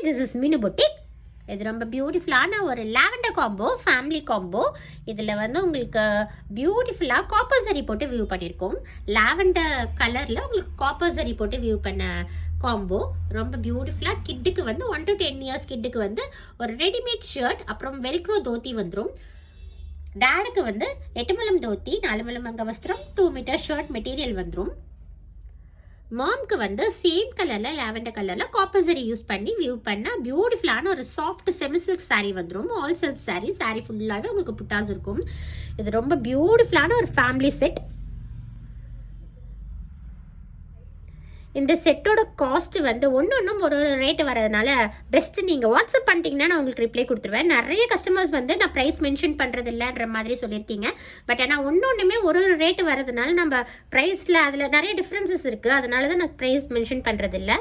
Hi, this is மீனு boutique. இது ரொம்ப பியூட்டிஃபுல்லான ஒரு லாவெண்டர் காம்போ, ஃபேமிலி காம்போ. இதில் வந்து உங்களுக்கு பியூட்டிஃபுல்லாக காப்பர் சரி போட்டு வியூ பண்ணியிருக்கோம். லாவெண்டர் கலரில் உங்களுக்கு காப்பர் சரி போட்டு வியூ பண்ண காம்போ ரொம்ப பியூட்டிஃபுல்லாக. கிட்டுக்கு வந்து 1 to 10 years கிட்டுக்கு வந்து ஒரு ரெடிமேட் ஷர்ட், அப்புறம் வெல்க்ரோ தோத்தி வந்துடும். டேடுக்கு வந்து 8 முழம் தோத்தி, 4 முழம் அங்க வஸ்திரம், 2 மீட்டர் ஷர்ட் மெட்டீரியல் வந்துடும். மாம்க்கு வந்து சேம் கலரில் லாவெண்டர் கலரில் காப்பர் சரி யூஸ் பண்ணி வியூ பண்ண பியூட்டிஃபுல்லான ஒரு சாஃப்ட் செமி சில்க் சாரீ வந்துடும். ஆல் செல்ஃப் சாரீ ஃபுல்லாகவே உங்களுக்கு புட்டாஸ் இருக்கும். இது ரொம்ப பியூட்டிஃபுல்லான ஒரு ஃபேமிலி செட். இந்த செட்டோட காஸ்ட் வந்து ஒன்றும் ஒரு ரேட்டு வரதுனால பெஸ்ட்டு நீங்கள் வாட்ஸ்அப் பண்ணிட்டீங்கன்னா நான் உங்களுக்கு ரிப்ளை கொடுத்துருவேன். நிறைய கஸ்டமர்ஸ் வந்து நான் ப்ரைஸ் மென்ஷன் பண்ணுறது இல்லைன்ற மாதிரி சொல்லியிருக்கீங்க. பட் ஆனால் ஒன்றுமே ஒரு ரேட்டு வரதுனால நம்ம ப்ரைஸில் அதில் நிறைய டிஃப்ரென்சஸ் இருக்குது. அதனால தான் நான் ப்ரைஸ் மென்ஷன் பண்ணுறது இல்லை.